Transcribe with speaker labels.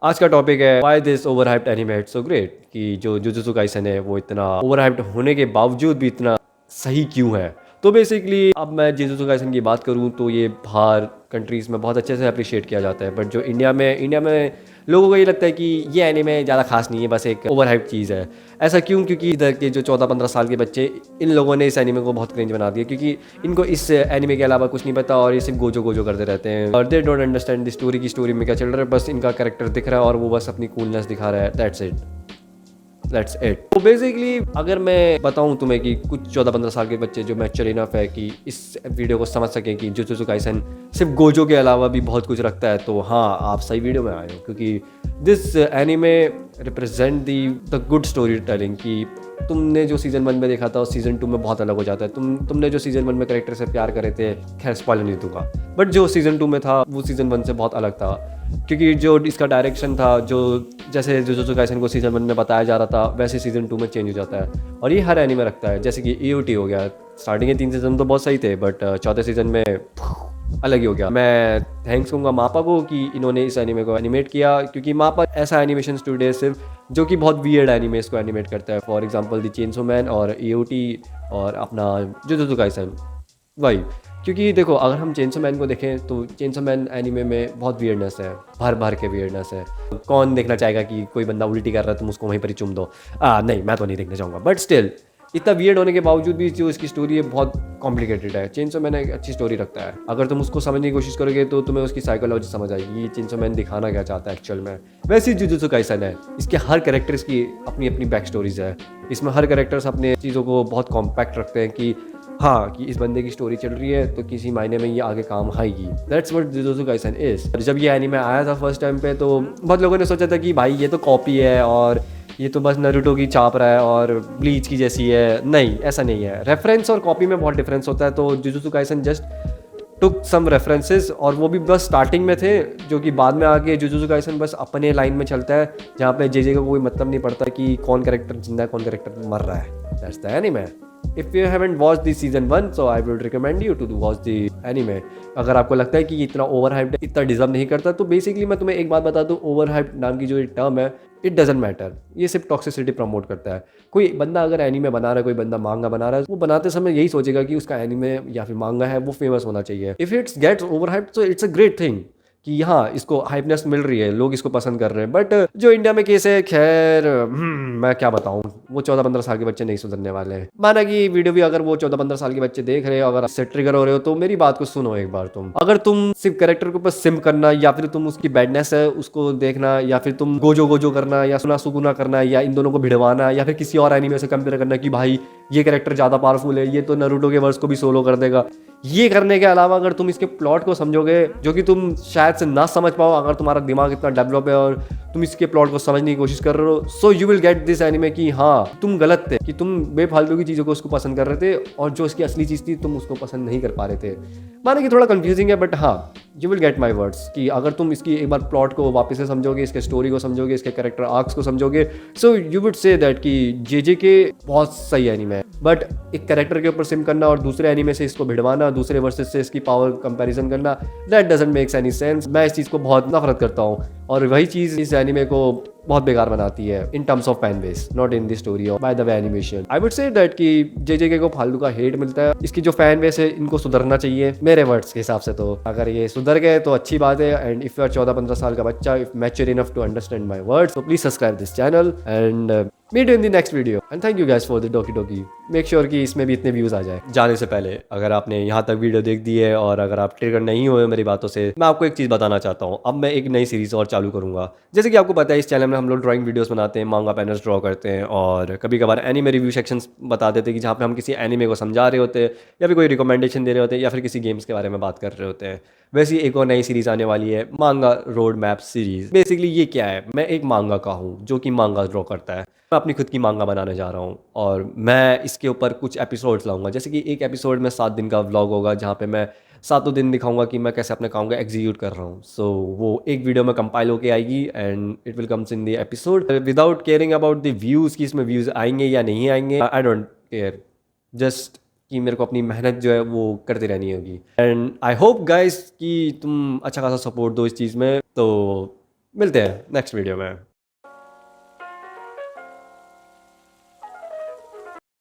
Speaker 1: आज का टॉपिक है why this over hyped anime it's so great, कि जो जुजुत्सु काइसन है वो इतना ओवर हाइप्ड होने के बावजूद भी इतना सही क्यों है। तो बेसिकली अब मैं जुजुत्सु काइसन की बात करूं तो ये बाहर कंट्रीज़ में बहुत अच्छे से अप्रिशिएट किया जाता है, बट जो इंडिया में लोगों को ये लगता है कि ये एनीमे ज़्यादा खास नहीं है, बस एक ओवर हाइप चीज़ है। ऐसा क्यों? क्योंकि इधर के जो 14-15 साल के बच्चे, इन लोगों ने इस एनीमे को बहुत क्रिंज बना दिया, क्योंकि इनको इस एनीमे के अलावा कुछ नहीं पता और ये सिर्फ गोजो गोजो करते रहते हैं और they don't understand the story की स्टोरी में क्या चल रहा है। बस इनका कैरेक्टर दिख रहा है और वो बस अपनी कूलनेस दिखा रहा है, दैट्स इट। तो बेसिकली अगर मैं बताऊं तुम्हें कि कुछ 14-15 साल के बच्चे जो मैच्योर इनफ है कि इस वीडियो को समझ सकें कि जुजुत्सु काइसन सिर्फ गोजो के अलावा भी बहुत कुछ रखता है, तो हाँ, आप सही वीडियो में आए हो, क्योंकि this anime represent the good story telling. कि तुमने जो सीज़न 1 में देखा था और सीज़न 2 में बहुत अलग हो जाता है। तुमने जो सीज़न 1 में कैरेक्टर से प्यार करे थे, खैर स्पॉइलर नहीं दूंगा, बट जो सीज़न 2 में था वो सीज़न 1 से बहुत अलग था, क्योंकि जो इसका डायरेक्शन था, जो जैसे जुजुत्सु काइसन को सीज़न 1 में बताया जा रहा था वैसे सीज़न 2 में चेंज हो जाता है। और ये हर एनीमे रखता है, जैसे कि ईओटी हो गया। स्टार्टिंग के 3 सीज़न तो बहुत सही थे, बट चौथे सीज़न में अलग ही हो गया। मैं थैंक्स कहूँगा मापा को कि इन्होंने इस एनीमे को एनिमेट किया, क्योंकि मापा ऐसा एनिमेशन स्टूडियो है सिर्फ जो कि बहुत वियर्ड एनिमेस को एनिमेट करता है। For example the chainsaw man और ईओटी और अपना जुजुत्सु काइसन, वही। क्योंकि देखो, अगर हम चेनसो मैन को देखें तो चेनसो मैन एनीमे में बहुत वियर्डनेस है, भर भर के वियर्डनेस है। कौन देखना चाहेगा कि कोई बंदा उल्टी कर रहा है तुम उसको वहीं पर ही चुम दो? नहीं, मैं तो नहीं देखना चाहूँगा, बट स्टिल इतना वियर्ड होने के बावजूद भी जो इसकी स्टोरी है बहुत कॉम्प्लिकेटेड है। चेनसो मैन एक अच्छी स्टोरी रखता है, अगर तुम उसको समझने की कोशिश करोगे तो तुम्हें उसकी साइकोलॉजी समझ आएगी, ये चेनसो मैन दिखाना क्या चाहता है एक्चुअल में। वैसे ही जुजुत्सु काइसन है, इसके हर कैरेक्टर्स की अपनी अपनी बैक स्टोरीज है। इसमें हर कैरेक्टर्स अपने चीज़ों को बहुत कॉम्पैक्ट रखते हैं कि हाँ, कि इस बंदे की स्टोरी चल रही है तो किसी मायने में ये आगे काम आएगी। That's what jujutsu Kaisen is. जब ये एनीमे आया था फर्स्ट टाइम पे तो बहुत लोगों ने सोचा था कि भाई ये तो कॉपी है और ये तो बस नारुतो की छाप रहा है और ब्लीच की जैसी है। नहीं, ऐसा नहीं है। रेफरेंस और कॉपी में बहुत डिफरेंस होता है। तो जुजुत्सु काइसन जस्ट टुक सम रेफरेंसेस, और वो भी बस स्टार्टिंग में थे, जो कि बाद में आके जुजुत्सु काइसन बस अपने लाइन में चलता है, जहाँ पे जेजे को कोई मतलब नहीं पड़ता कि कौन कैरेक्टर जिंदा है कौन कैरेक्टर मर रहा है। That's the anime. If you haven't watched the season 1, so I would recommend you to watch the anime. अगर आपको लगता है कि ये इतना ओवर हाइप्ड, इतना डिजर्व नहीं करता, तो बेसिकली मैं तुम्हें एक बात बता दूँ, ओवर हाइप्ड नाम की जो ये टर्म है, इट डजेंट मैटर। ये सिर्फ टॉक्सिसिटी प्रमोट करता है। कोई बंदा अगर एनीमे बना रहा है, कोई बंदा मांगा बना रहा है, वो बनाते समय यही सोचेगा कि उसका एनीमे या फिर मांगा है वो फेमस होना चाहिए। If it's gets over hyped, so it's a great thing कि हाँ, इसको हाइपनेस मिल रही है, लोग इसको पसंद कर रहे हैं। बट जो इंडिया में केस है, खैर मैं क्या बताऊँ, वो 14-15 साल के बच्चे नहीं सुधरने वाले हैं। माना कि वीडियो भी अगर वो 14-15 साल के बच्चे देख रहे हो, अगर इससे ट्रिगर हो रहे हो, तो मेरी बात को सुनो एक बार। तुम अगर तुम सिर्फ कैरेक्टर के ऊपर सिम करना, या फिर तुम उसकी बैडनेस है उसको देखना, या फिर तुम गोजो गोजो करना या सुना सुगुना करना, या इन दोनों को भिड़वाना, या फिर किसी और एनीमे से कंपेयर करना कि भाई ये कैरेक्टर ज़्यादा पावरफुल है, ये तो नारुतो के वर्स को भी सोलो कर देगा, ये करने के अलावा अगर तुम इसके प्लॉट को समझोगे, जो कि तुम शायद से ना समझ पाओ अगर तुम्हारा दिमाग इतना डेवलप है और तुम इसके प्लॉट को समझने की कोशिश कर रहे हो, so you will get this anime कि हाँ, तुम गलत थे, कि तुम बेफालतू की चीज़ों को उसको पसंद कर रहे थे और जो इसकी असली चीज़ थी तुम उसको पसंद नहीं कर पा रहे थे। माने कि थोड़ा कंफ्यूजिंग है, बट हाँ, you will get my words कि अगर तुम इसकी एक बार प्लॉट को वापस से समझोगे, इसके स्टोरी को समझोगे, इसके कैरेक्टर आर्क्स को समझोगे, so you would say that कि जे के बहुत सही एनीमे है। बट एक कैरेक्टर के ऊपर सिम करना और दूसरे एनीमे से इसको भिड़वाना, दूसरे वर्सेस से इसकी पावर कंपैरिजन करना, that doesn't makes any sense. मैं इस चीज़ को बहुत नफरत करता हूँ और वही चीज़ इस एनीमे को बहुत बेकार बनाती है in terms of fan base, not in the story और by the way animation. I would say that कि जे को फालतू का हेट मिलता है। इसकी जो फैन बेस है इनको सुधरना चाहिए मेरे वर्ड्स के हिसाब से। तो अगर ये सुधर गए तो अच्छी बात है। एंड इफ यू आर 14-15 साल का बच्चा, if mature enough to understand my words, तो please subscribe this channel and meet you in the next video. And thank you guys for the डोकी डोकी। मेक श्योर कि इसमें भी इतने व्यूज आ जाए। जाने से पहले अगर आपने यहाँ तक वीडियो देख दी है और अगर आप ट्रिगर नहीं हुए मेरी बातों से, मैं आपको एक चीज़ बताना चाहता हूँ। अब मैं एक नई सीरीज और चालू करूँगा। जैसे कि आपको पता है, इस चैनल में हम लोग ड्राइंग वीडियोस बनाते हैं, मांगा पैनल्स ड्रॉ करते हैं और कभी कभार एनीमे रिव्यू सेक्शंस बता देते हैं कि जहाँ पे हम किसी एनीमे को समझा रहे होते हैं या फिर कोई रिकमेंडेशन दे रहे होते हैं या फिर किसी गेम्स के बारे में बात कर रहे होते हैं। वैसे एक और नई सीरीज़ आने वाली है, मांगा रोड मैप सीरीज़। बेसिकली ये क्या है, मैं एक मांगा का हूँ जो कि मांगा ड्रॉ करता है। मैं अपनी खुद की मांगा बनाने जा रहा हूँ और मैं इसके ऊपर कुछ एपिसोड्स लाऊंगा। जैसे कि एक एपिसोड में 7 दिन का व्लॉग होगा जहाँ पे मैं 7 दिन दिखाऊंगा कि मैं कैसे अपने काम को एग्जीक्यूट कर रहा हूँ। सो वो एक वीडियो में कंपाइल होके आएगी and it will comes in the episode without caring about the views कि इसमें व्यूज़ आएंगे या नहीं आएंगे। आई डोंट केयर, जस्ट कि मेरे को अपनी मेहनत जो है वो करती रहनी होगी। एंड आई होप गाइस कि तुम अच्छा खासा सपोर्ट दो इस चीज़ में। तो मिलते हैं नेक्स्ट वीडियो में।